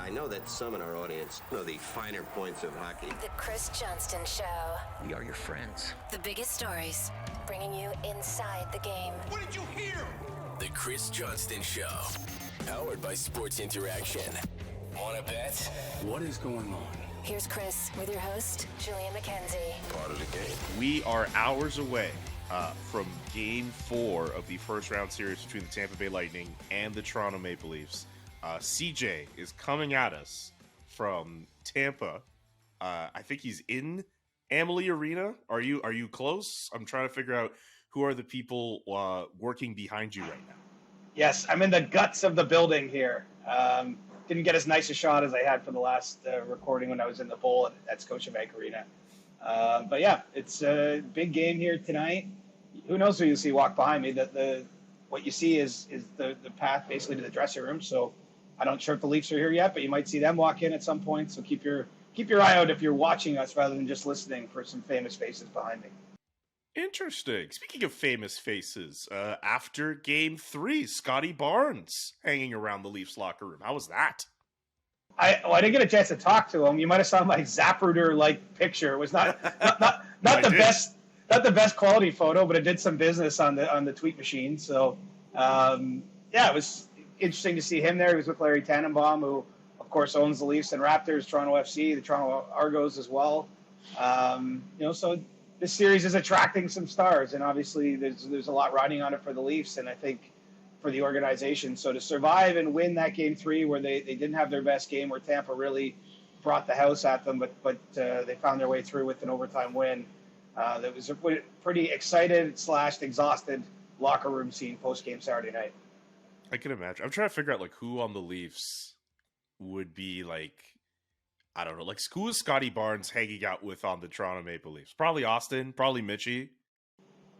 I know that some in our audience know the finer points of hockey. The Chris Johnston Show. We are your friends. The biggest stories, bringing you inside the game. What did you hear? The Chris Johnston Show. Powered by Sports Interaction. Wanna bet? What is going on? Here's Chris with your host, Julian McKenzie. Part of the game. We are hours away from Game 4 of the first-round series between the Tampa Bay Lightning and the Toronto Maple Leafs. CJ is coming at us from Tampa. I think he's in Amalie Arena. Are you close? I'm trying to figure out who are the people working behind you right now. Yes, I'm in the guts of the building here. Didn't get as nice a shot as I had for the last recording when I was in the bowl at Scotiabank Arena. But yeah, it's a big game here tonight. Who knows who you see walk behind me? What you see is the path basically to the dressing room. So I'm not sure if the Leafs are here yet, but you might see them walk in at some point. So keep your eye out if you're watching us rather than just listening for some famous faces behind me. Interesting. Speaking of famous faces, after Game 3, Scotty Barnes hanging around the Leafs locker room. How was that? I didn't get a chance to talk to him. You might have saw my Zapruder-like picture. It was not the best quality photo, but it did some business on the tweet machine. So it was interesting to see him there. He was with Larry Tannenbaum, who of course owns the Leafs and Raptors, Toronto FC, the Toronto Argos as well. So this series is attracting some stars, and obviously there's a lot riding on it for the Leafs, and I think for the organization. So to survive and win that Game 3, where they didn't have their best game, where Tampa really brought the house at them, but they found their way through with an overtime win. That was a pretty excited / exhausted locker room scene post-game Saturday night. I can imagine. I'm trying to figure out who on the Leafs would be I don't know, who is Scotty Barnes hanging out with on the Toronto Maple Leafs? Probably Austin, probably Mitchie.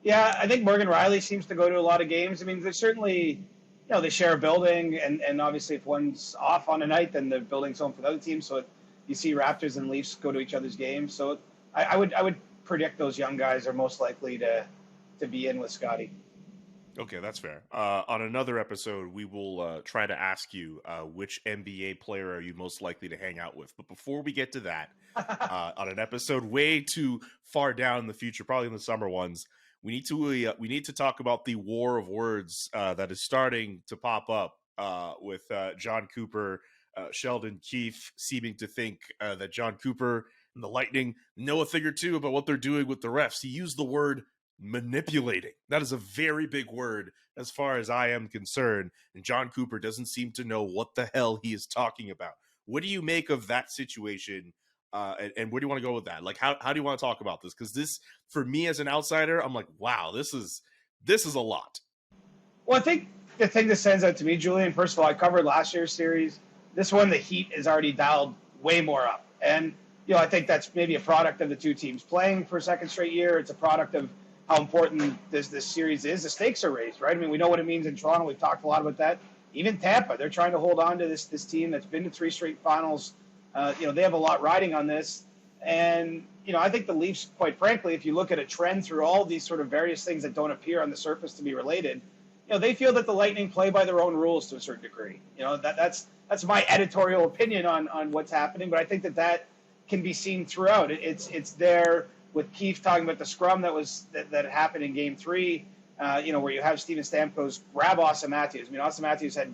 Yeah, I think Morgan Riley seems to go to a lot of games. I mean, there's certainly, they share a building, and obviously if one's off on a night, then the building's home for the other team. So you see Raptors and Leafs go to each other's games. So I would predict those young guys are most likely to be in with Scotty. Okay, that's fair. On another episode, we will try to ask you which NBA player are you most likely to hang out with. But before we get to that, on an episode way too far down in the future, probably in the summer ones, we need to talk about the war of words that is starting to pop up with John Cooper, Sheldon Keefe seeming to think that John Cooper and the Lightning know a thing or two about what they're doing with the refs. He used the word manipulating. That is a very big word as far as I am concerned, and John Cooper doesn't seem to know what the hell he is talking about. What do you make of that situation, and where do you want to go with that? How do you want to talk about this? Because this, for me as an outsider, I'm like, wow, this is a lot. Well, I think the thing that stands out to me, Julian, first of all, I covered last year's series. This one, the heat is already dialed way more up, and I think that's maybe a product of the two teams playing for a second straight year. It's a product of how important this series is. The stakes are raised, right? I mean, we know what it means in Toronto. We've talked a lot about that. Even Tampa, they're trying to hold on to this team that's been to 3 straight finals. They have a lot riding on this. And, I think the Leafs, quite frankly, if you look at a trend through all these sort of various things that don't appear on the surface to be related, they feel that the Lightning play by their own rules to a certain degree. That's my editorial opinion on what's happening, but I think that can be seen throughout. It's there with Keefe talking about the scrum that happened in Game 3, where you have Steven Stamkos grab Auston Matthews. I mean, Auston Matthews had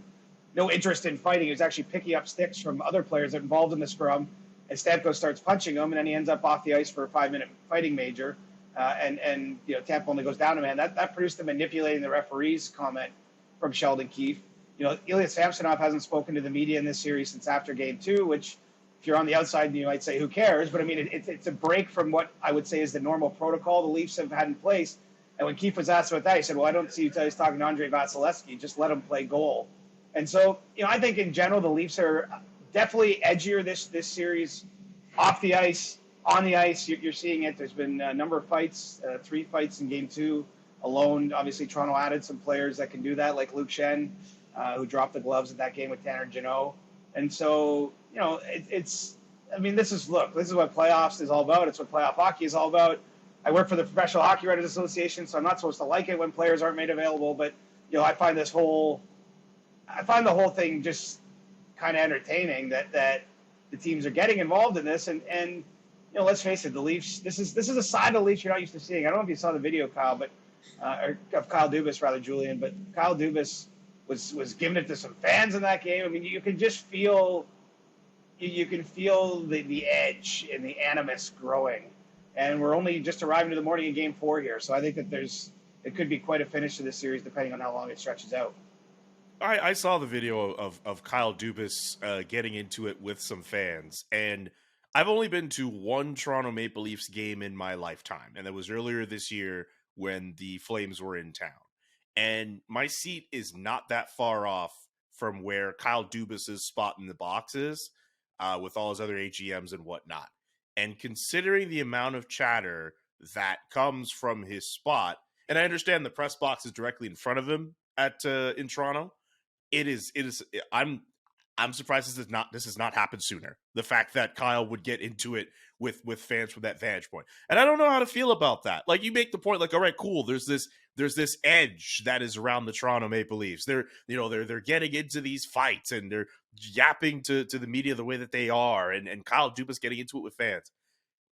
no interest in fighting. He was actually picking up sticks from other players that involved in the scrum, and Stamkos starts punching him, and then he ends up off the ice for a 5-minute fighting major, and Tampa only goes down a man. That produced the manipulating the referees comment from Sheldon Keefe. Ilya Samsonov hasn't spoken to the media in this series since after Game 2, which, if you're on the outside, you might say, who cares? But, I mean, it's a break from what I would say is the normal protocol the Leafs have had in place. And when Keefe was asked about that, he said, well, I don't see you guys talking to Andrei Vasilevsky. Just let him play goal. And so, I think in general the Leafs are definitely edgier this series off the ice. On the ice, you're seeing it. There's been a number of fights, 3 fights in Game 2 alone. Obviously, Toronto added some players that can do that, like Luke Shen, who dropped the gloves in that game with Tanner Jeannot. And so, this is what playoffs is all about. It's what playoff hockey is all about. I work for the Professional Hockey Writers Association, so I'm not supposed to like it when players aren't made available. But, I find the whole thing just kind of entertaining that the teams are getting involved in this. And let's face it, the Leafs. This is a side of the Leafs you're not used to seeing. I don't know if you saw the video, Kyle, but or of Kyle Dubas rather, Julian. But Kyle Dubas was giving it to some fans in that game. I mean, you can just feel. You can feel the edge and the animus growing. And we're only just arriving to the morning of Game 4 here. So I think that it could be quite a finish to this series depending on how long it stretches out. I saw the video of Kyle Dubas getting into it with some fans. And I've only been to one Toronto Maple Leafs game in my lifetime. And that was earlier this year when the Flames were in town. And my seat is not that far off from where Kyle Dubas' spot in the box is. With all his other AGMs and whatnot. And considering the amount of chatter that comes from his spot, and I understand the press box is directly in front of him in Toronto, I'm surprised this has not happened sooner. The fact that Kyle would get into it with fans from that vantage point. And I don't know how to feel about that. Like, you make the point, like, all right, cool, there's this edge that is around the Toronto Maple Leafs. They're getting into these fights and they're yapping to the media the way that they are, and Kyle Dubas getting into it with fans.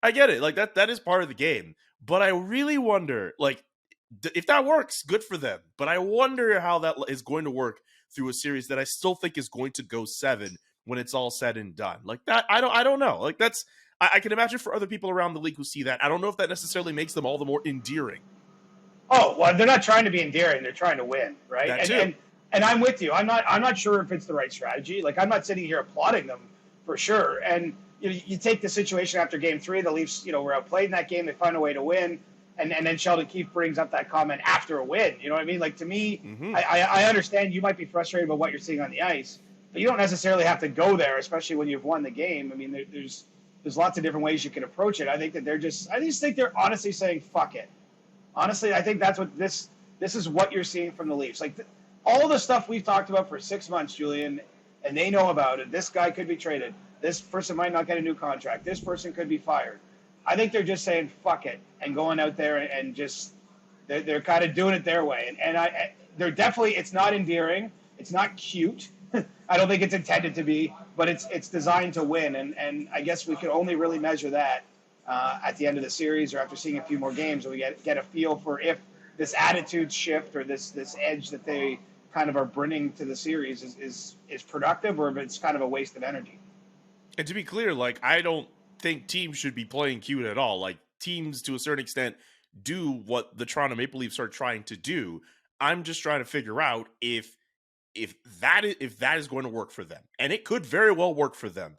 I get it. Like, that is part of the game. But I really wonder, like, if that works, good for them. But I wonder how that is going to work through a series that I still think is going to go 7 when it's all said and done. Like that, I don't know. Like, that's, I can imagine for other people around the league who see that, I don't know if that necessarily makes them all the more endearing. Oh, well, they're not trying to be endearing. They're trying to win, right? That too. And I'm with you. I'm not sure if it's the right strategy. Like, I'm not sitting here applauding them for sure. And you take the situation after Game 3, the Leafs, were outplayed in that game. They find a way to win. And then Sheldon Keefe brings up that comment after a win. You know what I mean? Like, to me, I understand you might be frustrated about what you're seeing on the ice, but you don't necessarily have to go there, especially when you've won the game. I mean, there's lots of different ways you can approach it. I think that I just think they're honestly saying, fuck it. Honestly, I think that's what this is what you're seeing from the Leafs. Like, all the stuff we've talked about for 6 months, Julian, and they know about it. This guy could be traded. This person might not get a new contract. This person could be fired. I think they're just saying fuck it and going out there and just they're kind of doing it their way. And they're definitely, it's not endearing. It's not cute. I don't think it's intended to be, but it's designed to win. And I guess we can only really measure that at the end of the series or after seeing a few more games, and we get a feel for if this attitude shift or this edge that they kind of are bringing to the series is productive, or if it's kind of a waste of energy. And to be clear, like, I don't think teams should be playing cute at all. Like, teams to a certain extent do what the Toronto Maple Leafs are trying to do. I'm just trying to figure out if that is going to work for them, and it could very well work for them,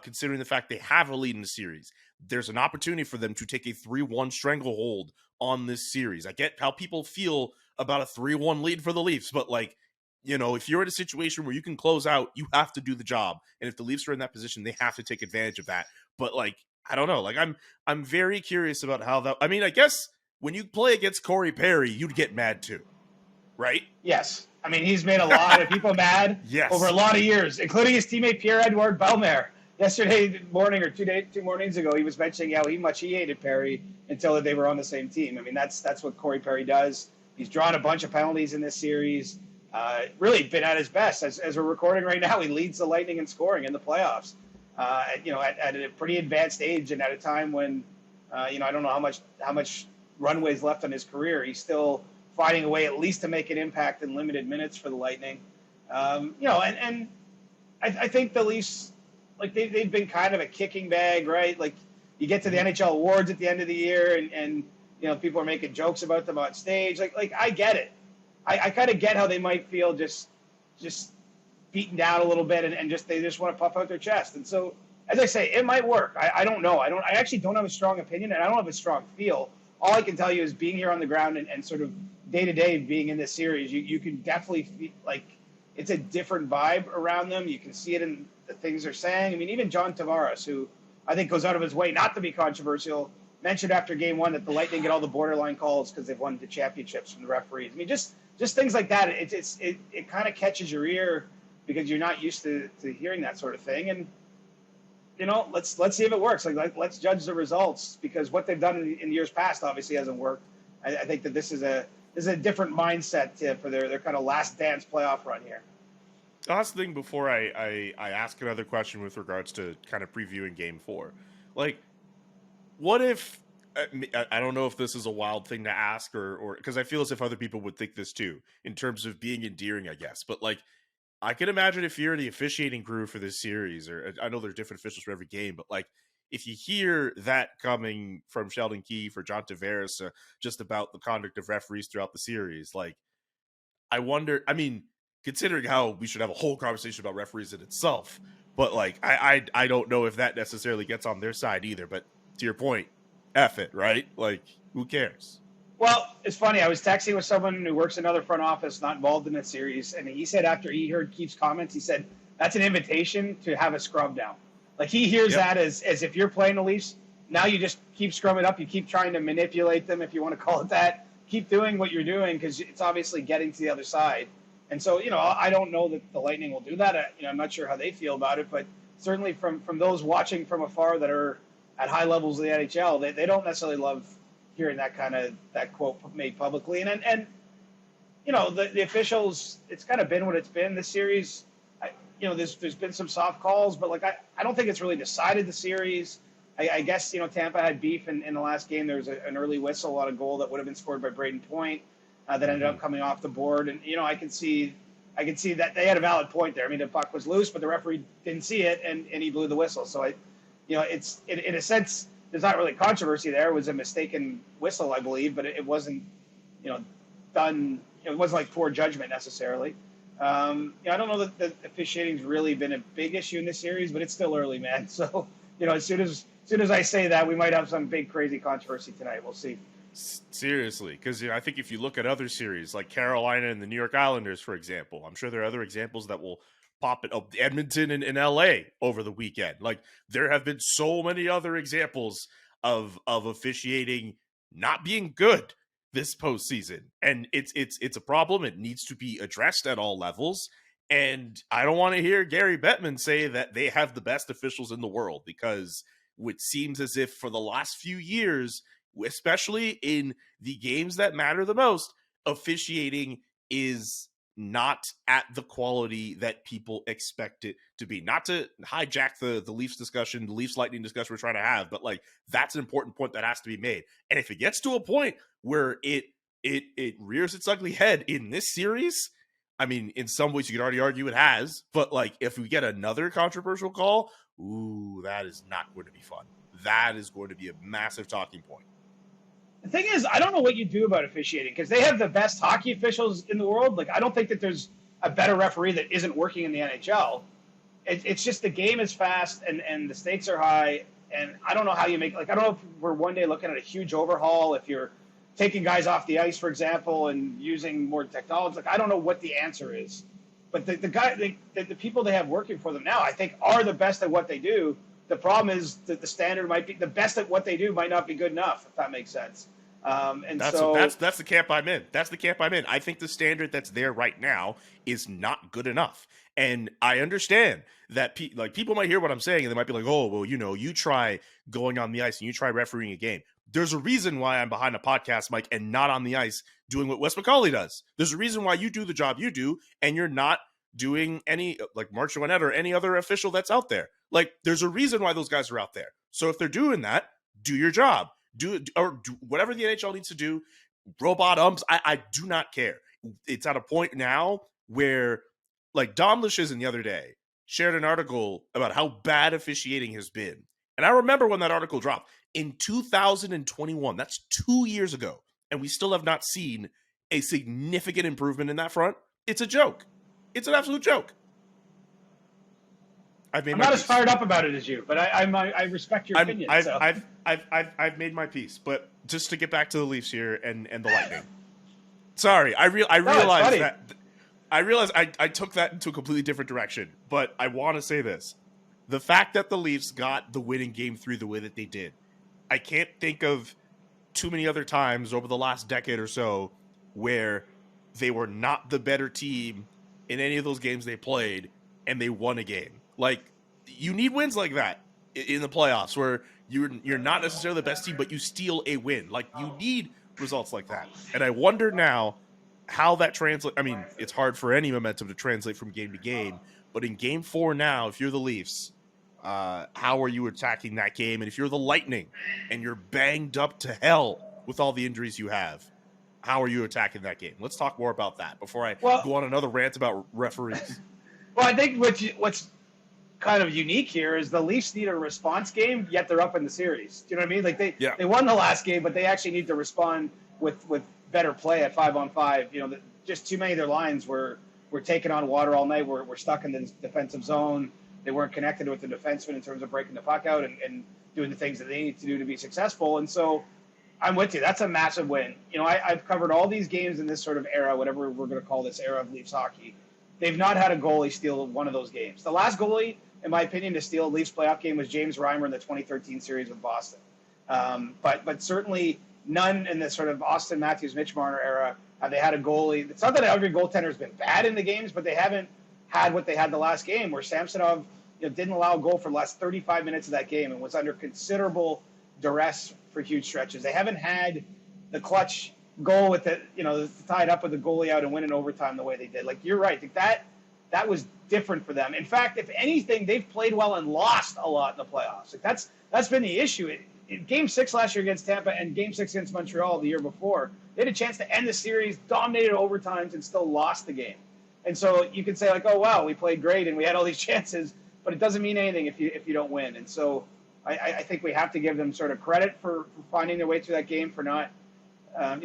considering the fact they have a lead in the series. There's an opportunity for them to take a 3-1 stranglehold on this series. I get how people feel about a 3-1 lead for the Leafs, but, like, if you're in a situation where you can close out, you have to do the job. And if the Leafs are in that position, they have to take advantage of that. But, like, I don't know. Like, I'm very curious about how that. I mean, I guess when you play against Corey Perry, you'd get mad too, right? Yes. I mean, he's made a lot of people mad over a lot of years, including his teammate Pierre-Edouard Bellemare. Yesterday morning or 2 mornings ago, he was mentioning how much he hated Perry until they were on the same team. I mean, that's what Corey Perry does. He's drawn a bunch of penalties in this series. Really been at his best. As we're recording right now, he leads the Lightning in scoring in the playoffs. At a pretty advanced age and at a time when, I don't know how much runway's left on his career. He's still finding a way at least to make an impact in limited minutes for the Lightning. And I think the Leafs, like, they've been kind of a kicking bag, right? Like, you get to the NHL awards at the end of the year and people are making jokes about them on stage. Like I get it. I kind of get how they might feel just beaten down a little bit and they just want to puff out their chest. And so, as I say, it might work. I don't know. I actually don't have a strong opinion, and I don't have a strong feel. All I can tell you is being here on the ground and sort of day to day being in this series, you can definitely feel like it's a different vibe around them. You can see it in the things they're saying. I mean, even John Tavares, who I think goes out of his way not to be controversial, mentioned after Game 1 that the Lightning get all the borderline calls because they've won the championships from the referees. I mean, just things like that. It kind of catches your ear because you're not used to hearing that sort of thing. And let's see if it works. Like let's judge the results, because what they've done in years past obviously hasn't worked. I think that this is a different mindset for their kind of last dance playoff run here. last thing before I ask another question with regards to kind of previewing Game 4. Like, what if, I don't know if this is a wild thing to ask or because I feel as if other people would think this too, in terms of being endearing, I guess. But like, I can imagine if you're the officiating crew for this series, or I know there's different officials for every game, but like, if you hear that coming from Sheldon Keefe or John Tavares, just about the conduct of referees throughout the series, like, I wonder, I mean, considering how we should have a whole conversation about referees in itself, but like, I don't know if that necessarily gets on their side either. But to your point, F it, right? Like, who cares? Well, it's funny. I was texting with someone who works in another front office, not involved in that series, and he said after he heard Keith's comments, he said that's an invitation to have a scrum now. Like, he hears that as if you're playing the Leafs, now you just keep scrumming up, you keep trying to manipulate them, if you want to call it that. Keep doing what you're doing because it's obviously getting to the other side. And so, I don't know that the Lightning will do that. I'm not sure how they feel about it, but certainly from those watching from afar that are at high levels of the NHL, they don't necessarily love hearing that quote made publicly. And the officials, it's kind of been what it's been this series. There's been some soft calls, but like I don't think it's really decided the series. I guess Tampa had beef in the last game. There was an early whistle on a goal that would have been scored by Braden Point that ended up coming off the board, and I can see that they had a valid point there. I mean, the puck was loose, but the referee didn't see it, and he blew the whistle. So it's in a sense there's not really controversy there. It was a mistaken whistle, I believe, but it wasn't done. It wasn't like poor judgment necessarily. I don't know that the officiating's really been a big issue in this series, but it's still early, man. So as soon as I say that, we might have some big crazy controversy tonight. We'll see. Seriously, because I think if you look at other series like Carolina and the New York Islanders, for example, I'm sure there are other examples that will pop it up. Edmonton and LA over the weekend. Like, there have been so many other examples of officiating not being good this postseason, and it's a problem. It needs to be addressed at all levels. And I don't want to hear Gary Bettman say that they have the best officials in the world, because it seems as if for the last few years, especially in the games that matter the most, officiating is not at the quality that people expect it to be. Not to hijack the Leafs discussion, the Leafs Lightning discussion we're trying to have, but like, that's an important point that has to be made. And if it gets to a point where it rears its ugly head in this series, I mean, in some ways you could already argue it has, but like, if we get another controversial call, ooh, that is not going to be fun. That is going to be a massive talking point. The thing is, I don't know what you do about officiating, because they have the best hockey officials in the world. Like, I don't think that there's a better referee that isn't working in the NHL. It's just the game is fast and the stakes are high, and I don't know how you make, like, I don't know if we're one day looking at a huge overhaul, if you're taking guys off the ice, for example, and using more technology. Like, I don't know what the answer is. But the people they have working for them now, I think, are the best at what they do. The problem is that the standard might be, the best at what they do might not be good enough, if that makes sense. That's the camp I'm in. That's the camp I'm in. I think the standard that's there right now is not good enough. And I understand that people might hear what I'm saying and they might be like, oh, well, you try going on the ice and you try refereeing a game. There's a reason why I'm behind a podcast mic and not on the ice doing what Wes McCauley does. There's a reason why you do the job you do and you're not doing any, like Mark Joannette or any other official that's out there. Like, there's a reason why those guys are out there. So if they're doing that, do your job. Do whatever the NHL needs to do. Robot umps, I do not care. It's at a point now where, like, Dom Luszczyszyn the other day shared an article about how bad officiating has been. And I remember when that article dropped in 2021. That's 2 years ago. And we still have not seen a significant improvement in that front. It's a joke. It's an absolute joke. I'm not as fired up about it as you, but I respect your opinion. I've made my peace. But just to get back to the Leafs here and the Lightning. Sorry, I realized that. I realized I took that into a completely different direction. But I want to say this: the fact that the Leafs got the winning Game 3 the way that they did, I can't think of too many other times over the last decade or so where they were not the better team in any of those games they played and they won a game. Like, you need wins like that in the playoffs where you're not necessarily the best team, but you steal a win. Like, you need results like that. And I wonder now, how that translate. I mean, it's hard for any momentum to translate from game to game, but in game 4 now, if you're the Leafs, how are you attacking that game? And if you're the Lightning and you're banged up to hell with all the injuries you have, how are you attacking that game? Let's talk more about that before I go on another rant about referees. Well, I think what's kind of unique here is the Leafs need a response game, yet they're up in the series. Do you know what I mean? Like they won the last game, but they actually need to respond with better play at 5-on-5. You know, just too many of their lines were taking on water all night. We're stuck in the defensive zone. They weren't connected with the defenseman in terms of breaking the puck out and doing the things that they need to do to be successful. And so I'm with you. That's a massive win. You know, I've covered all these games in this sort of era, whatever we're going to call this era of Leafs hockey. They've not had a goalie steal one of those games. The last goalie, in my opinion, to steal a Leafs playoff game was James Reimer in the 2013 series with Boston. But certainly none in the sort of Austin Matthews, Mitch Marner era have they had a goalie. It's not that every goaltender has been bad in the games, but they haven't had what they had the last game, where Samsonov didn't allow a goal for the last 35 minutes of that game and was under considerable duress for huge stretches. They haven't had the clutch goal with it, tied up with the goalie out and win in overtime the way they did. Like, you're right. Like that was different for them. In fact, if anything, they've played well and lost a lot in the playoffs. Like that's been the issue. In Game 6 last year against Tampa and Game 6 against Montreal the year before, they had a chance to end the series, dominated overtimes, and still lost the game. And so you can say, like, oh, wow, we played great and we had all these chances, but it doesn't mean anything if you don't win. And so I think we have to give them sort of credit for finding their way through that game, for not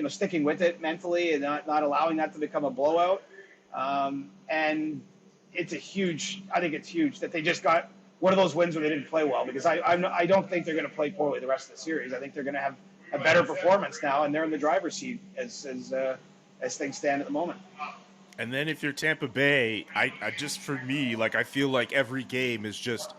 sticking with it mentally and not allowing that to become a blowout. And I think it's huge that they just got one of those wins where they didn't play well, because I don't think they're going to play poorly the rest of the series. I think they're going to have a better performance now, and they're in the driver's seat as things stand at the moment. And then if you're Tampa Bay, I just, for me, like, I feel like every game is just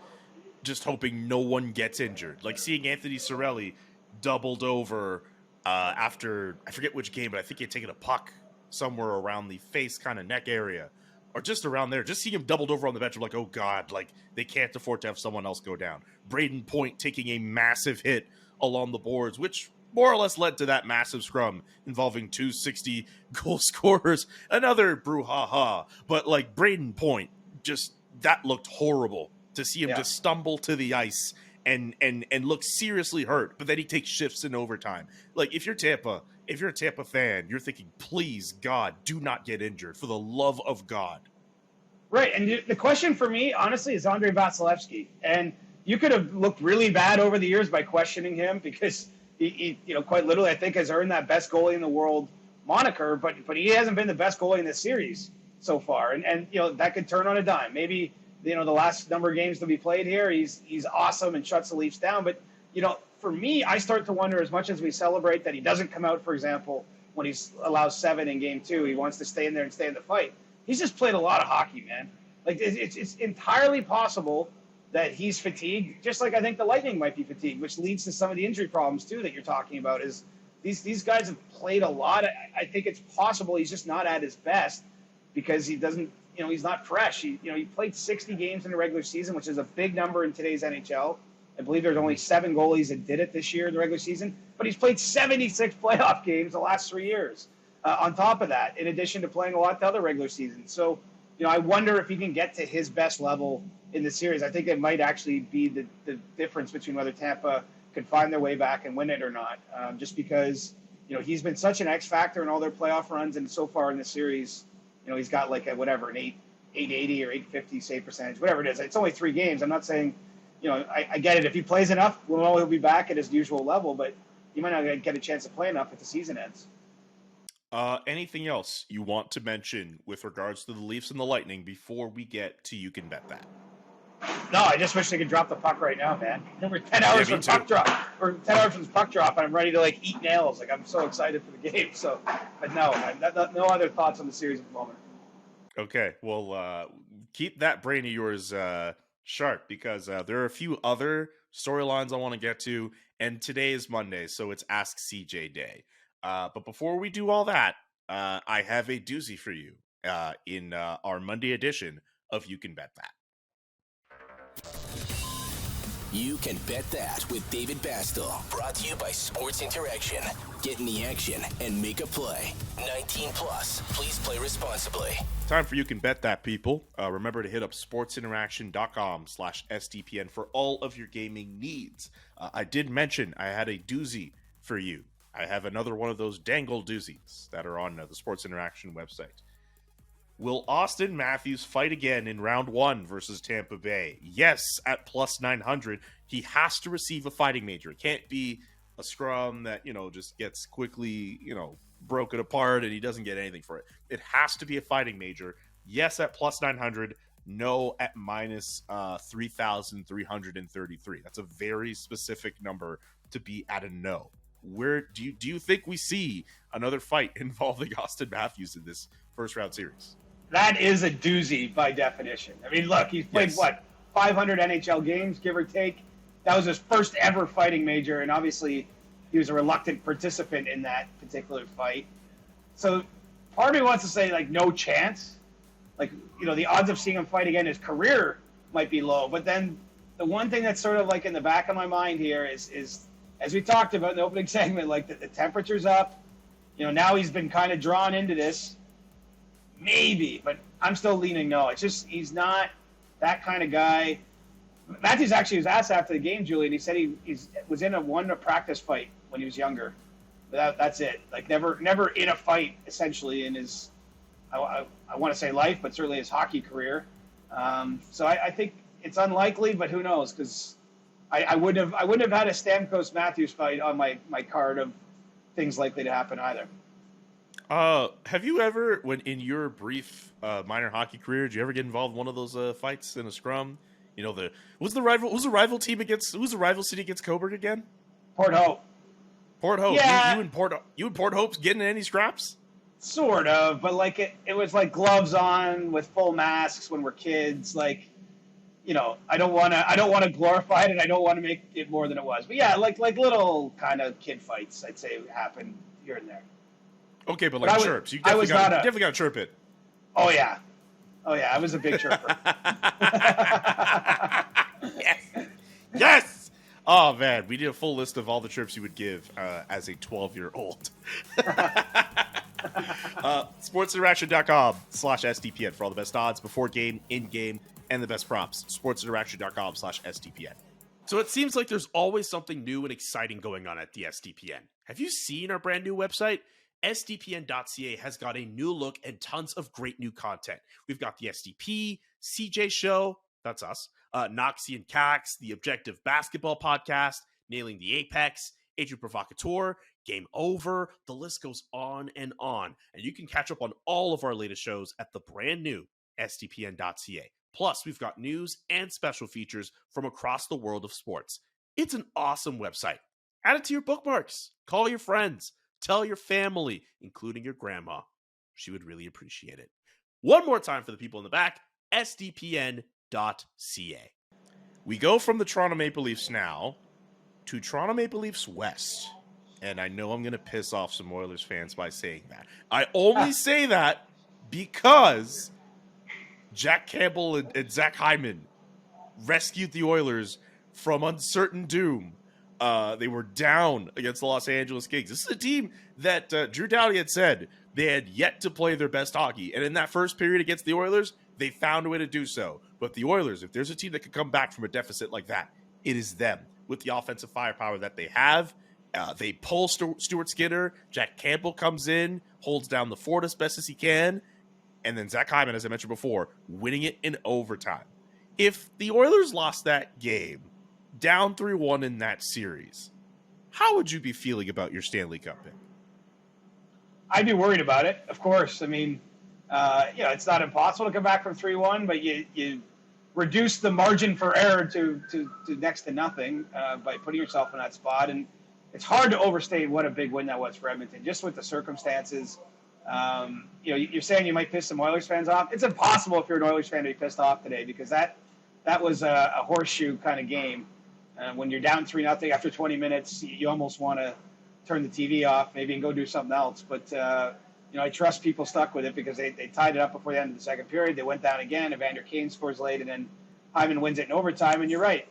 hoping no one gets injured. Like seeing Anthony Cirelli doubled over after, I forget which game, but I think he had taken a puck somewhere around the face kind of neck area, or just around there. Just seeing him doubled over on the bench, I'm like, oh God, like they can't afford to have someone else go down. Braden Point taking a massive hit along the boards, which more or less led to that massive scrum involving 260 goal scorers. Another brouhaha, but like Braden Point, just that looked horrible to see him just stumble to the ice and look seriously hurt, but then he takes shifts in overtime. Like, if you're a Tampa fan, you're thinking, please, God, do not get injured, for the love of God. Right, and the question for me, honestly, is Andrei Vasilevsky. And you could have looked really bad over the years by questioning him, because he quite literally, I think, has earned that best goalie in the world moniker, but he hasn't been the best goalie in this series so far. And that could turn on a dime. Maybe the last number of games to be played here, he's awesome and shuts the Leafs down. But for me, I start to wonder, as much as we celebrate that he doesn't come out, for example, when he allows 7 in Game 2, he wants to stay in there and stay in the fight. He's just played a lot of hockey, man. Like, it's entirely possible that he's fatigued, just like I think the Lightning might be fatigued, which leads to some of the injury problems too that you're talking about. Is these guys have played a lot. I think it's possible he's just not at his best because he doesn't. He's not fresh. He played 60 games in the regular season, which is a big number in today's NHL. I believe there's only 7 goalies that did it this year in the regular season, but he's played 76 playoff games the last 3 years. On top of that, in addition to playing a lot the other regular seasons. So, I wonder if he can get to his best level in the series. I think it might actually be the difference between whether Tampa could find their way back and win it or not. Just because, he's been such an X factor in all their playoff runs, and so far in the series, he's got like an 880 or 850 save percentage, whatever it is. It's only 3 games. I'm not saying, I get it. If he plays enough, he'll be back at his usual level, but he might not get a chance to play enough if the season ends. Anything else you want to mention with regards to the Leafs and the Lightning before we get to You Can Bet That? No, I just wish they could drop the puck right now, man. We're 10 hours from puck drop. We're 10 hours from puck drop, and I'm ready to eat nails. Like, I'm so excited for the game. So, but no other thoughts on the series at the moment. Okay, well, keep that brain of yours sharp, because there are a few other storylines I want to get to, and today is Monday, so it's Ask CJ Day. But before we do all that, I have a doozy for you in our Monday edition of You Can Bet That. You can bet that with David Bastel. Brought to you by Sports Interaction. Get in the action and make a play. 19 plus. Please play responsibly. Time for You Can Bet That, people. Remember to hit up sportsinteraction.com/SDPN for all of your gaming needs. I did mention I had a doozy for you. I have another one of those dangle doozies that are on the Sports Interaction website. Will Austin Matthews fight again in round 1 versus Tampa Bay? Yes, at plus 900. He has to receive a fighting major. It can't be a scrum that, just gets quickly, broken apart and he doesn't get anything for it. It has to be a fighting major. Yes, at plus 900. No, at minus 3,333. That's a very specific number to be at a no. Where do you think we see another fight involving Austin Matthews in this first round series? That is a doozy by definition. I mean, look, he's played, 500 NHL games, give or take. That was his first ever fighting major, and obviously he was a reluctant participant in that particular fight. So part of me wants to say, no chance. The odds of seeing him fight again, his career might be low. But then the one thing that's sort of in the back of my mind here is as we talked about in the opening segment, the temperature's up. Now he's been kind of drawn into this. Maybe, but I'm still leaning no. It's just he's not that kind of guy. Matthews actually was asked after the game, Julian. He said he was in a practice fight when he was younger. But that's it. Never in a fight, essentially, in his, I want to say life, but certainly his hockey career. So I think it's unlikely, but who knows? Because I wouldn't have had a Stamkos Matthews fight on my card of things likely to happen either. Have you ever, when in your brief minor hockey career, did you ever get involved in one of those fights in a scrum? Who's the rival city against Coburg again? Port Hope. Port Hope. Yeah. You and Port Hope's getting any scraps? Sort of, but it was gloves on with full masks when we're kids. I don't want to glorify it, and I don't want to make it more than it was. But yeah, little kind of kid fights, I'd say, happen here and there. Okay, but chirps. You definitely got to chirp it. Oh yeah, I was a big chirper. Yes. Oh man, we need a full list of all the chirps you would give as a 12-year-old. SportsInteraction.com/SDPN for all the best odds before game, in game, and the best props. SportsInteraction.com/SDPN. So it seems like there's always something new and exciting going on at the SDPN. Have you seen our brand new website? SDPN.ca has got a new look and tons of great new content. We've got the SDP, CJ Show, that's us, Noxie and Cax, the Objective Basketball Podcast, Nailing the Apex, Agent Provocateur, Game Over, the list goes on. And you can catch up on all of our latest shows at the brand new SDPN.ca. Plus, we've got news and special features from across the world of sports. It's an awesome website. Add it to your bookmarks. Call your friends. Tell your family, including your grandma. She would really appreciate it. One more time for the people in the back, sdpn.ca. We go from the Toronto Maple Leafs now to Toronto Maple Leafs West. And I know I'm going to piss off some Oilers fans by saying that. I only say that because Jack Campbell and Zach Hyman rescued the Oilers from uncertain doom. They were down against the Los Angeles Kings. This is a team that Drew Doughty had said they had yet to play their best hockey. And in that first period against the Oilers, they found a way to do so. But the Oilers, if there's a team that could come back from a deficit like that, it is them. With the offensive firepower that they have, they pull Stuart Skinner. Jack Campbell comes in, holds down the fort as best as he can. And then Zach Hyman, as I mentioned before, winning it in overtime. If the Oilers lost that game, down 3-1 in that series, how would you be feeling about your Stanley Cup pick? I'd be worried about it, of course. I mean, it's not impossible to come back from 3-1, but you reduce the margin for error to next to nothing by putting yourself in that spot. And it's hard to overstate what a big win that was for Edmonton, just with the circumstances. You're saying you might piss some Oilers fans off. It's impossible if you're an Oilers fan to be pissed off today because that was a horseshoe kind of game. When you're down 3-0 after 20 minutes, you almost want to turn the TV off, maybe, and go do something else. But, I trust people stuck with it because they tied it up before the end of the second period. They went down again. Evander Kane scores late, and then Hyman wins it in overtime. And you're right.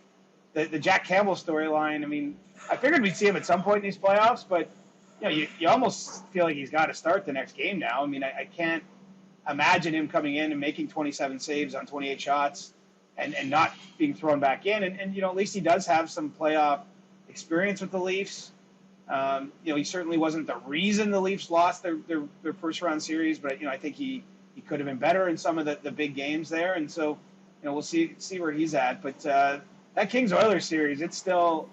the Jack Campbell storyline, I mean, I figured we'd see him at some point in these playoffs, but you almost feel like he's got to start the next game now. I mean, I can't imagine him coming in and making 27 saves on 28 shots and not being thrown back in. And at least he does have some playoff experience with the Leafs. He certainly wasn't the reason the Leafs lost their first round series, but I think he could have been better in some of the big games there. And so, we'll see where he's at. But that Kings-Oilers series, it's still,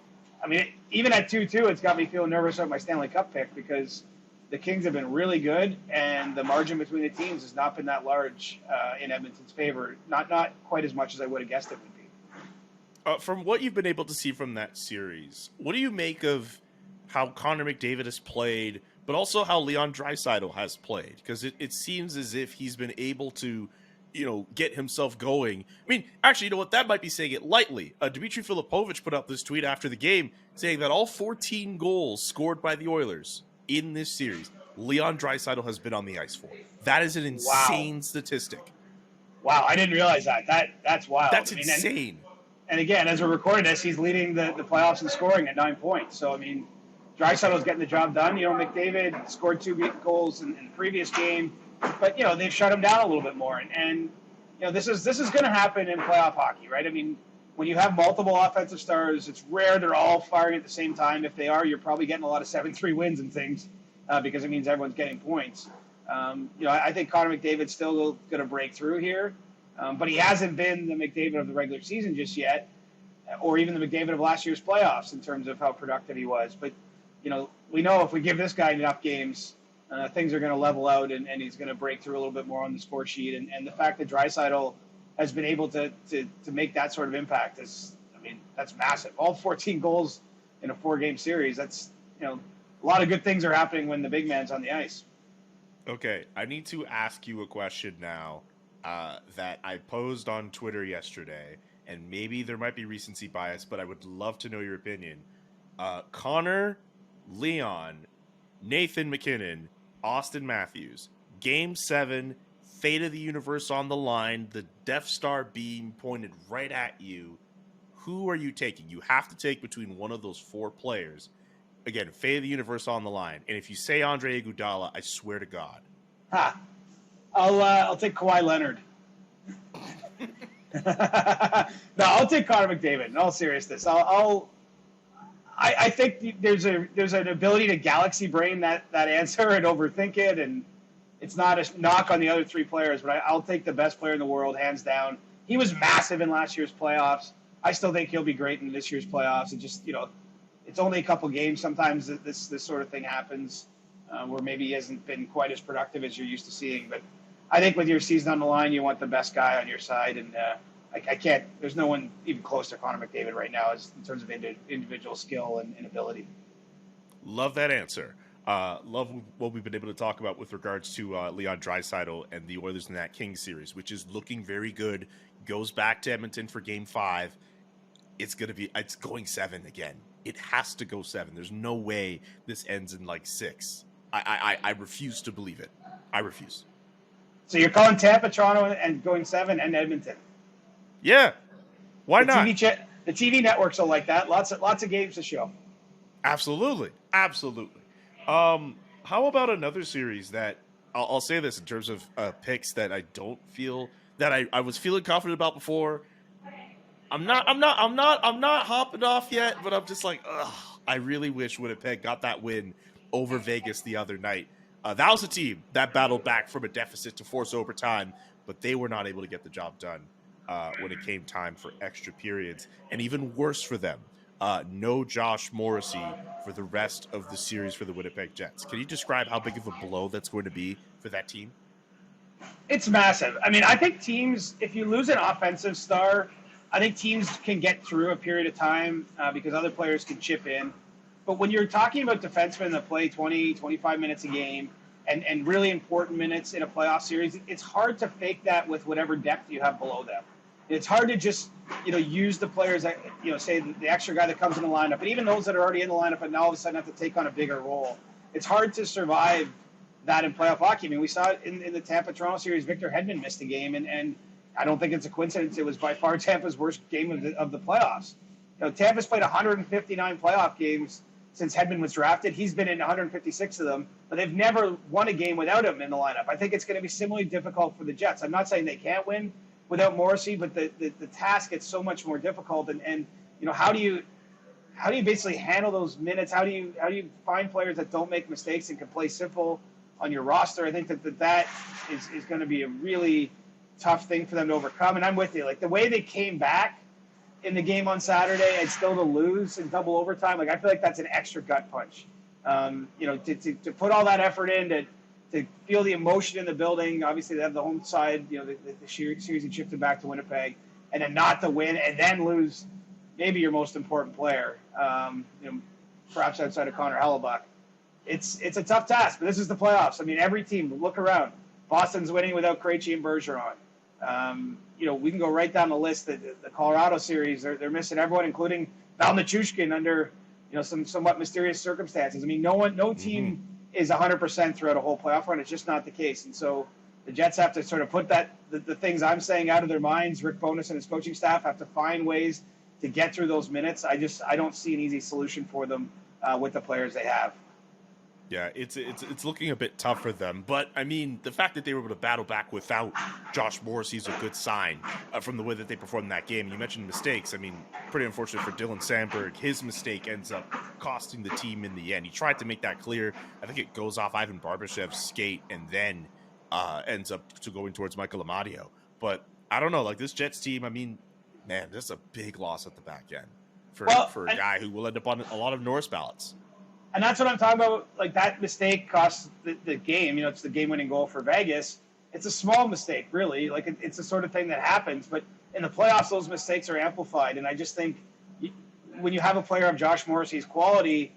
even at 2-2, it's got me feeling nervous about my Stanley Cup pick because the Kings have been really good, and the margin between the teams has not been that large in Edmonton's favor. Not quite as much as I would have guessed it would be. From what you've been able to see from that series, what do you make of how Connor McDavid has played, but also how Leon Draisaitl has played? Because it seems as if he's been able to, get himself going. Actually, you know what? That might be saying it lightly. Dmitry Filipovich put up this tweet after the game saying that all 14 goals scored by the Oilers in this series, Leon Draisaitl has been on the ice for. That is an insane statistic. Wow, I didn't realize that. That's wild. That's insane. And again, as we're recording this, he's leading the playoffs in scoring at 9 points. So, Draisaitl's getting the job done. McDavid scored 2 goals in the previous game, but they've shut him down a little bit more. And this is going to happen in playoff hockey, right? When you have multiple offensive stars, it's rare they're all firing at the same time. If they are, you're probably getting a lot of 7-3 wins and things because it means everyone's getting points. I think Connor McDavid's still going to break through here, but he hasn't been the McDavid of the regular season just yet, or even the McDavid of last year's playoffs in terms of how productive he was. But we know if we give this guy enough games, things are going to level out and he's going to break through a little bit more on the score sheet. And the fact that Draisaitl has been able to make that sort of impact that's massive. All 14 goals in a 4-game series. That's, a lot of good things are happening when the big man's on the ice. Okay, I need to ask you a question now that I posed on Twitter yesterday, and maybe there might be recency bias, but I would love to know your opinion. Connor, Leon, Nathan McKinnon, Austin Matthews, Game 7, fate of the universe on the line, the Death Star beam pointed right at you. Who are you taking? You have to take between one of those 4 players. Again, fate of the universe on the line. And if you say Andre Iguodala, I swear to God. I'll take Kawhi Leonard. No, I'll take Connor McDavid. In all seriousness, I think there's an ability to galaxy brain that answer and overthink it, and it's not a knock on the other 3 players, but I'll take the best player in the world, hands down. He was massive in last year's playoffs. I still think he'll be great in this year's playoffs. It just, it's only a couple games. Sometimes this sort of thing happens where maybe he hasn't been quite as productive as you're used to seeing. But I think with your season on the line, you want the best guy on your side, and I can't. There's no one even close to Connor McDavid right now in terms of individual skill and ability. Love that answer. Love what we've been able to talk about with regards to Leon Draisaitl and the Oilers in that Kings series, which is looking very good. Goes back to Edmonton for Game 5. It's going 7 again. It has to go 7. There's no way this ends in 6. I refuse to believe it. I refuse. So you're calling Tampa, Toronto, and going 7, and Edmonton. Yeah, why not? The TV networks are like that. Lots of games to show. Absolutely. How about another series that I'll say this in terms of picks that I don't feel that I was feeling confident about before. I'm not hopping off yet, but I'm just I really wish Winnipeg got that win over Vegas the other night. That was a team that battled back from a deficit to force overtime, but they were not able to get the job done when it came time for extra periods. And even worse for them, no Josh Morrissey for the rest of the series for the Winnipeg Jets. Can you describe how big of a blow that's going to be for that team? It's massive. I think teams, if you lose an offensive star, I think teams can get through a period of time because other players can chip in. But when you're talking about defensemen that play 20, 25 minutes a game and really important minutes in a playoff series, it's hard to fake that with whatever depth you have below them. It's hard to just, use the players that, say the extra guy that comes in the lineup, but even those that are already in the lineup and now all of a sudden have to take on a bigger role. It's hard to survive that in playoff hockey. We saw it in the Tampa-Toronto series. Victor Hedman missed a game, and I don't think it's a coincidence. It was by far Tampa's worst game of the playoffs. Tampa's played 159 playoff games since Hedman was drafted. He's been in 156 of them, but they've never won a game without him in the lineup. I think it's going to be similarly difficult for the Jets. I'm not saying they can't win without Morrissey, but the task gets so much more difficult. And how do you basically handle those minutes? How do you find players that don't make mistakes and can play simple on your roster? I think that is going to be a really tough thing for them to overcome. And I'm with you. Like, the way they came back in the game on Saturday and still to lose in double overtime, like, I feel like that's an extra gut punch. To put all that effort in, to feel the emotion in the building. Obviously, they have the home side, the series had shifted back to Winnipeg, and then not to win and then lose maybe your most important player, perhaps outside of Connor Hellebuck. It's a tough task, but this is the playoffs. I mean, every team, look around. Boston's winning without Krejci and Bergeron. We can go right down the list. The Colorado series, they're missing everyone, including Valeri Nichushkin under some somewhat mysterious circumstances. I mean, no team is 100% throughout a whole playoff run. It's just not the case. And so the Jets have to sort of put the things I'm saying out of their minds. Rick Bowness and his coaching staff have to find ways to get through those minutes. I don't see an easy solution for them with the players they have. Yeah, it's looking a bit tough for them. But, I mean, the fact that they were able to battle back without Josh Morrissey is a good sign from the way that they performed in that game. You mentioned mistakes. I mean, pretty unfortunate for Dylan Sandberg. His mistake ends up costing the team in the end. He tried to make that clear. I think it goes off Ivan Barbashev's skate and then ends up going towards Michael Amadio. But I don't know, like, this Jets team, I mean, man, this is a big loss at the back end for a guy who will end up on a lot of Norris ballots. And that's what I'm talking about. Like, that mistake cost the game. It's the game-winning goal for Vegas. It's a small mistake, really. Like, it's the sort of thing that happens. But in the playoffs, those mistakes are amplified. And I just think when you have a player of Josh Morrissey's quality,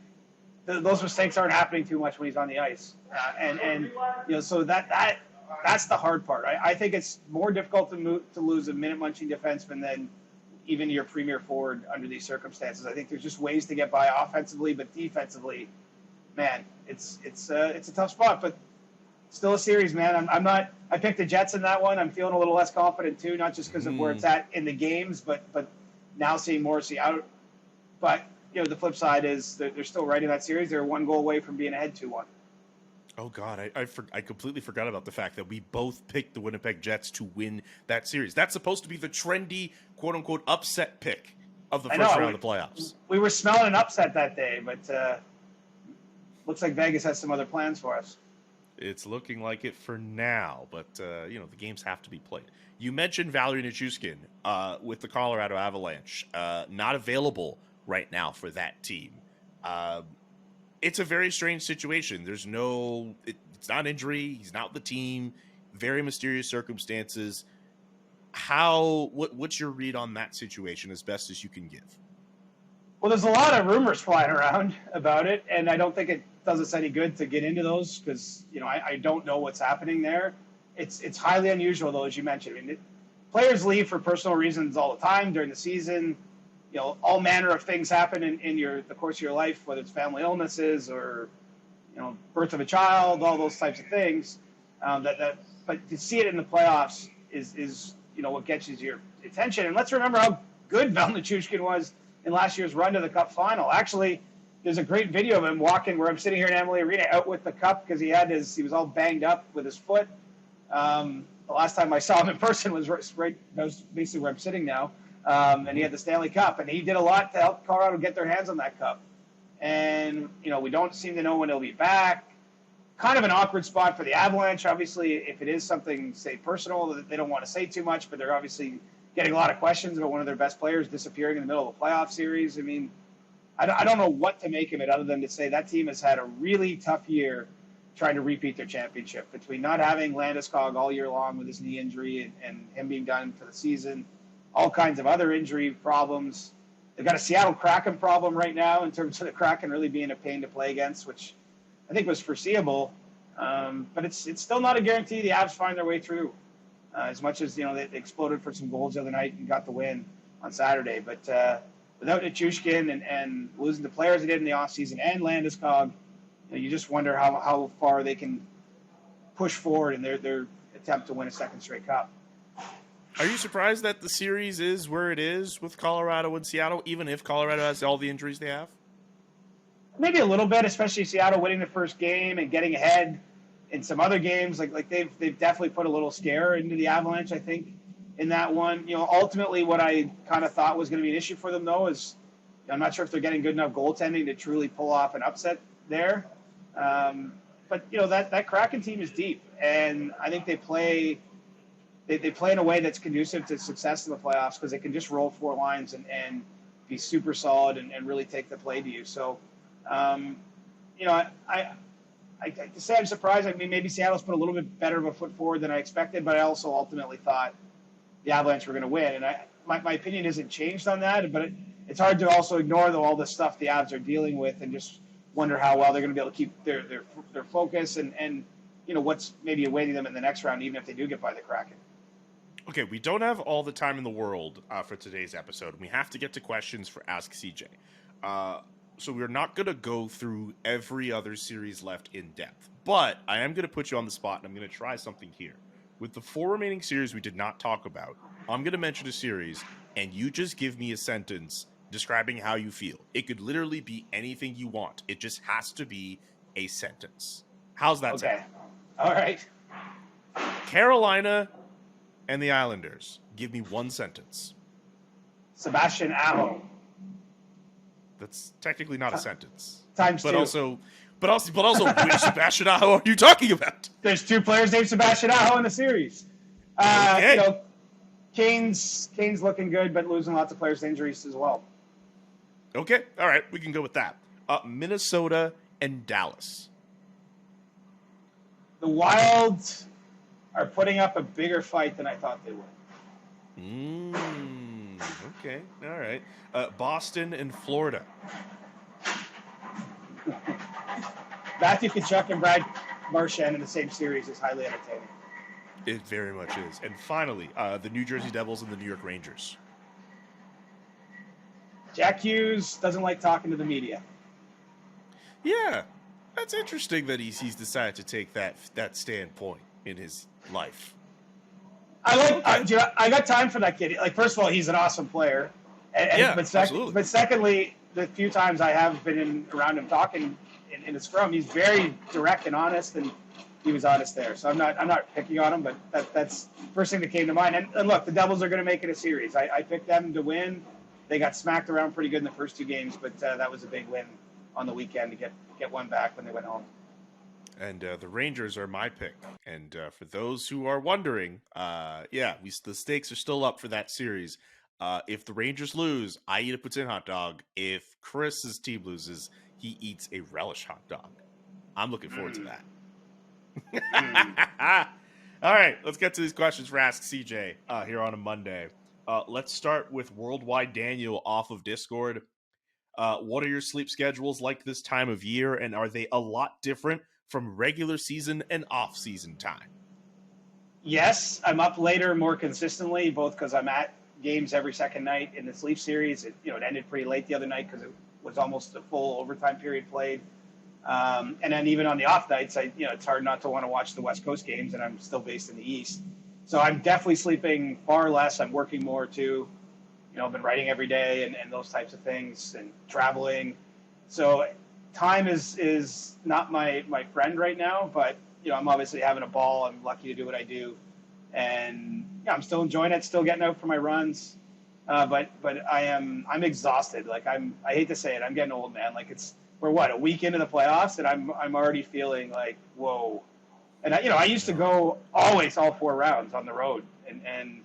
those mistakes aren't happening too much when he's on the ice. So that's the hard part. I think it's more difficult to lose a minute-munching defenseman than even your premier forward under these circumstances. I think there's just ways to get by offensively, but defensively, man, it's a tough spot. But still a series, man. I picked the Jets in that one. I'm feeling a little less confident too, not just because of where it's at in the games, but now seeing Morrissey out. But the flip side is they're still right in that series. They're one goal away from being ahead 2-1. Oh, God, I completely forgot about the fact that we both picked the Winnipeg Jets to win that series. That's supposed to be the trendy, quote-unquote, upset pick of the first round of the playoffs. We were smelling an upset that day, but looks like Vegas has some other plans for us. It's looking like it for now, but, the games have to be played. You mentioned Valeri Nichushkin with the Colorado Avalanche, not available right now for that team. It's a very strange situation. It's not injury. He's not with the team. Very mysterious circumstances. What's your read on that situation as best as you can give? Well, there's a lot of rumors flying around about it, and I don't think it does us any good to get into those because, I don't know what's happening there. It's highly unusual, though, as you mentioned. I mean, players leave for personal reasons all the time during the season. All manner of things happen in the course of your life, whether it's family illnesses or, birth of a child, all those types of things. But to see it in the playoffs is what gets your attention. And let's remember how good Valeri Nichushkin was in last year's run to the Cup final. Actually, there's a great video of him walking where I'm sitting here in Amalie Arena out with the Cup because he was all banged up with his foot. The last time I saw him in person was right that was basically where I'm sitting now. And he had the Stanley Cup, and he did a lot to help Colorado get their hands on that cup. And, we don't seem to know when he'll be back. Kind of an awkward spot for the Avalanche. Obviously, if it is something, say, personal, they don't want to say too much, but they're obviously getting a lot of questions about one of their best players disappearing in the middle of a playoff series. I mean, I don't know what to make of it other than to say that team has had a really tough year trying to repeat their championship between not having Landeskog all year long with his knee injury and him being done for the season, all kinds of other injury problems. They've got a Seattle Kraken problem right now in terms of the Kraken really being a pain to play against, which I think was foreseeable. But it's still not a guarantee the Avs find their way through. As much as, they exploded for some goals the other night and got the win on Saturday. But without Nichushkin and losing the players they did in the offseason and Landeskog, you just wonder how far they can push forward in their attempt to win a second straight cup. Are you surprised that the series is where it is with Colorado and Seattle, even if Colorado has all the injuries they have? Maybe a little bit, especially Seattle winning the first game and getting ahead in some other games. Like they've definitely put a little scare into the Avalanche, I think, in that one. Ultimately what I kind of thought was going to be an issue for them, though, is I'm not sure if they're getting good enough goaltending to truly pull off an upset there. But that Kraken team is deep, and I think they play in a way that's conducive to success in the playoffs because they can just roll four lines and be super solid and really take the play to you. So, I to say I'm surprised. I mean, maybe Seattle's put a little bit better of a foot forward than I expected, but I also ultimately thought the Avalanche were going to win. And my opinion isn't changed on that, but it's hard to also ignore all the stuff the Avs are dealing with and just wonder how well they're going to be able to keep their focus and what's maybe awaiting them in the next round, even if they do get by the Kraken. Okay, we don't have all the time in the world for today's episode. We have to get to questions for Ask CJ. So we're not going to go through every other series left in depth. But I am going to put you on the spot, and I'm going to try something here. With the 4 remaining series we did not talk about, I'm going to mention a series, and you just give me a sentence describing how you feel. It could literally be anything you want. It just has to be a sentence. How's that sound? Okay. All right. Carolina and the Islanders. Give me one sentence. Sebastian Aho. That's technically not a sentence. Times but two. Also, which Sebastian Aho are you talking about? There's 2 players named Sebastian Aho in the series. Okay. Kane's looking good, but losing lots of players to injuries as well. Okay, all right, we can go with that. Minnesota and Dallas. The Wild are putting up a bigger fight than I thought they would. Okay, all right. Boston and Florida. Matthew Tkachuk and Brad Marchand in the same series is highly entertaining. It very much is. And finally, the New Jersey Devils and the New York Rangers. Jack Hughes doesn't like talking to the media. Yeah, that's interesting that he's decided to take that standpoint in his life. I got time for that kid. Like, first of all, he's an awesome player. Absolutely. But secondly, the few times I have been around him talking in the scrum, he's very direct and honest, and he was honest there. So I'm not picking on him, but that's first thing that came to mind. And look, the Devils are going to make it a series. I picked them to win. They got smacked around pretty good in the first 2 games, but that was a big win on the weekend to get one back when they went home. And the Rangers are my pick. And for those who are wondering, the stakes are still up for that series. If the Rangers lose, I eat a poutine hot dog. If Chris's team loses, he eats a relish hot dog. I'm looking forward to that. All right, let's get to these questions for Ask CJ here on a Monday. Let's start with Worldwide Daniel off of Discord. What are your sleep schedules like this time of year, and are they a lot different from regular season and off-season time? Yes, I'm up later more consistently, both because I'm at games every second night in the sleep series. It ended pretty late the other night because it was almost a full overtime period played. And then even on the off nights, it's hard not to want to watch the West Coast games, and I'm still based in the East. So I'm definitely sleeping far less. I'm working more too. I've been writing every day and those types of things and traveling. So time is not my friend right now, but I'm obviously having a ball. I'm lucky to do what I do. And I'm still enjoying it, still getting out for my runs. But I'm exhausted. Like I hate to say it, I'm getting old, man. Like we're a week into the playoffs, and I'm already feeling like, whoa. And I used to go always all 4 rounds on the road, and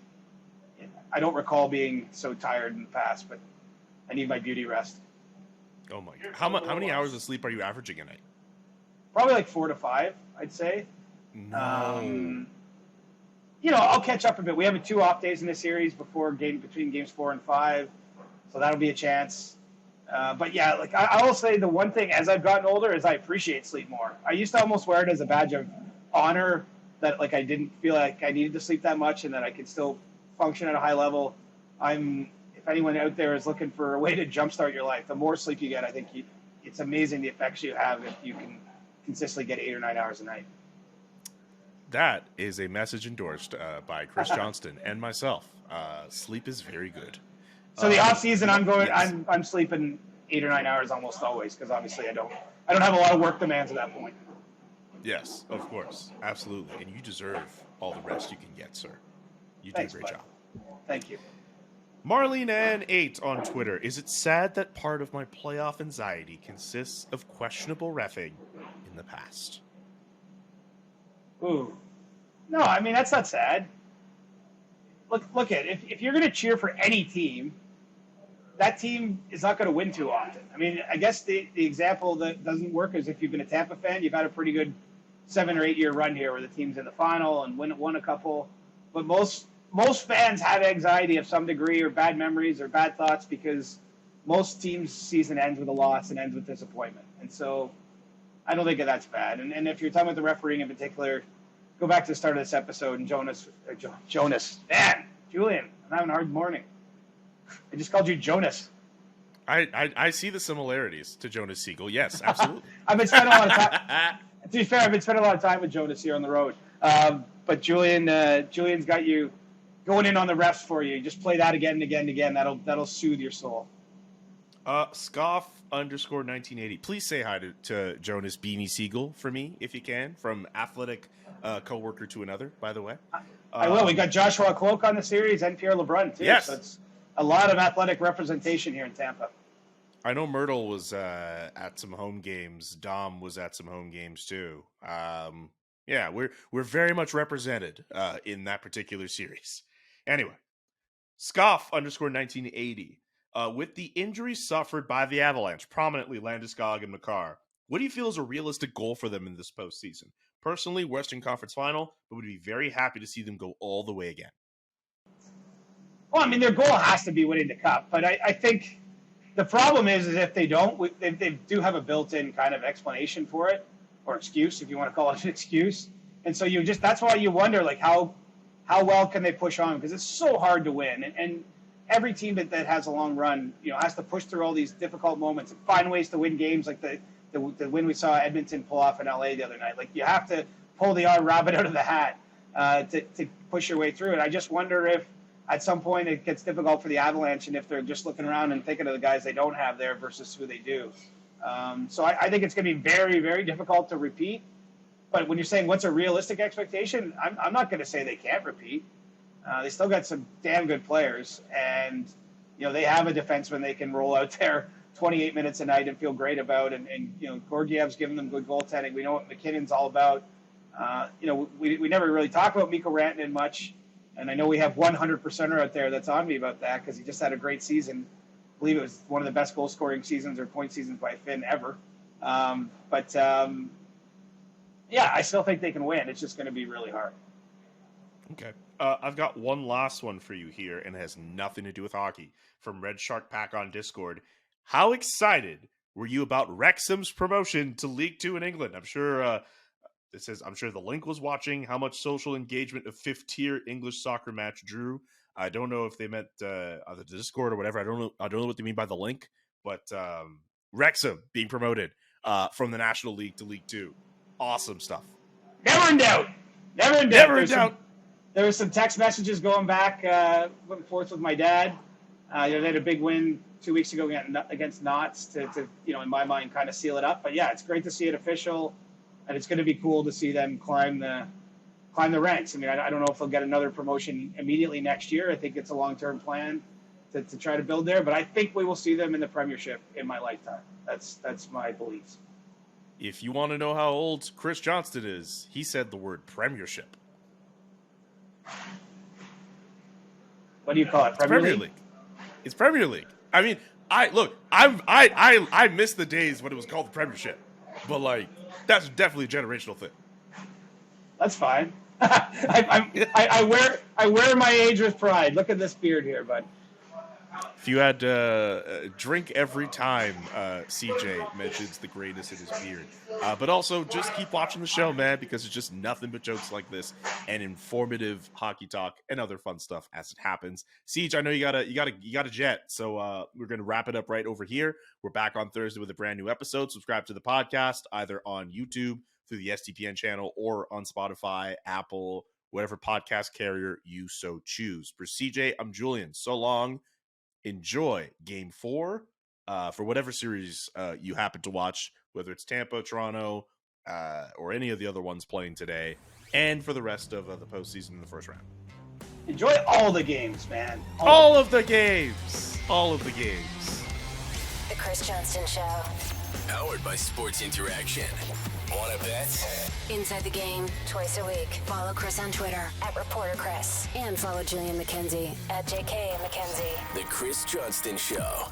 I don't recall being so tired in the past, but I need my beauty rest. Oh my God. How many hours of sleep are you averaging a night? Probably like 4 to 5, I'd say. No. I'll catch up a bit. We have 2 off days in this series between games 4 and 5, so that'll be a chance. But yeah, like I will say the one thing as I've gotten older is I appreciate sleep more. I used to almost wear it as a badge of honor that like I didn't feel like I needed to sleep that much and that I could still function at a high level. If anyone out there is looking for a way to jumpstart your life, the more sleep you get, I think it's amazing the effects you have if you can consistently get 8 or 9 hours a night. That is a message endorsed by Chris Johnston and myself. Sleep is very good. So the off season, I'm going. Yes. I'm sleeping 8 or 9 hours almost always because obviously I don't have a lot of work demands at that point. Yes, of course. Absolutely. And you deserve all the rest you can get, sir. You Thanks, do a great bud. job. Thank you. Marlene and 8 on Twitter. Is it sad that part of my playoff anxiety consists of questionable reffing in the past? Ooh. No, I mean, that's not sad. Look at it. If you're going to cheer for any team, that team is not going to win too often. I mean, I guess the example that doesn't work is if you've been a Tampa fan, you've had a pretty good 7 or 8 year run here where the team's in the final and won a couple. But most fans have anxiety of some degree or bad memories or bad thoughts because most teams' season ends with a loss and ends with disappointment. And so I don't think that's bad. And if you're talking about the refereeing in particular, go back to the start of this episode and Jonas, man, Julian, I'm having a hard morning. I just called you Jonas. I see the similarities to Jonas Siegel. Yes, absolutely. I've been spending a lot of time. To be fair, I've been spending a lot of time with Jonas here on the road. But Julian's got you going in on the refs for you. Just play that again and again and again. That'll soothe your soul. Scoff _ 1980. Please say hi to Jonas Beanie Siegel for me if you can. From athletic coworker to another, by the way. I will. We got Joshua Cloak on the series and Pierre LeBrun too. Yes. So it's a lot of athletic representation here in Tampa. I know Myrtle was at some home games. Dom was at some home games too. Yeah, we're very much represented in that particular series. Anyway, Scoff _ 1980. With the injuries suffered by the Avalanche, prominently Landeskog and Makar, what do you feel is a realistic goal for them in this postseason? Personally, Western Conference Final, but would be very happy to see them go all the way again. Well, I mean, their goal has to be winning the cup, but I think the problem is if they don't, they do have a built-in kind of explanation for it, or excuse, if you want to call it an excuse. And so that's why you wonder, like, how well can they push on? Because it's so hard to win. And every team that has a long run, has to push through all these difficult moments and find ways to win games like the win we saw Edmonton pull off in LA the other night. Like, you have to pull the rabbit out of the hat to push your way through it. I just wonder if at some point it gets difficult for the Avalanche and if they're just looking around and thinking of the guys they don't have there versus who they do. So I think it's going to be very, very difficult to repeat. But when you're saying what's a realistic expectation, I'm not going to say they can't repeat. They still got some damn good players, and they have a defenseman they can roll out there 28 minutes a night and feel great about. And Gorgiev's giving them good goaltending. We know what McKinnon's all about. We never really talk about Mikko Rantanen much, and I know we have 100%er out there that's on me about that because he just had a great season. I believe it was one of the best goal-scoring seasons or point seasons by Finn ever. Yeah, I still think they can win. It's just going to be really hard. Okay. I've got one last one for you here, and it has nothing to do with hockey. From Red Shark Pack on Discord. How excited were you about Wrexham's promotion to League 2 in England? I'm sure it says, I'm sure the link was watching how much social engagement a fifth-tier English soccer match drew. I don't know if they meant the Discord or whatever. I don't know what they mean by the link, but Wrexham being promoted from the National League to League 2. Awesome stuff. Never in doubt. There was some text messages going back and forth with my dad. They had a big win 2 weeks ago against Knots to in my mind, kind of seal it up. But yeah, it's great to see it official, and it's going to be cool to see them climb the ranks. I mean, I don't know if they'll get another promotion immediately next year. I think it's a long-term plan to try to build there, but I think we will see them in the Premiership in my lifetime. That's my beliefs. If you want to know how old Chris Johnston is, he said the word Premiership. What do you call it? Premier League. It's Premier League. I mean, I miss the days when it was called the Premiership, but like that's definitely a generational thing. That's fine. I wear my age with pride. Look at this beard here, bud. If you had drink every time CJ mentions the greatness in his beard, but also just keep watching the show, man, because it's just nothing but jokes like this and informative hockey talk and other fun stuff as it happens. CJ, I know you got a jet, so we're gonna wrap it up right over here. We're back on Thursday with a brand new episode. Subscribe to the podcast either on YouTube through the SDPN channel or on Spotify, Apple, whatever podcast carrier you so choose. For CJ, I'm Julian. So long. Enjoy Game 4 for whatever series you happen to watch, whether it's Tampa, Toronto, or any of the other ones playing today, and for the rest of the postseason in the first round. Enjoy all the games, man. All of the games. All of the games. The Chris Johnston Show. Powered by Sports Interaction. Wanna bet? Inside the game, twice a week. Follow Chris on Twitter @ReporterChris. And follow Julian McKenzie @JKMcKenzie. The Chris Johnston Show.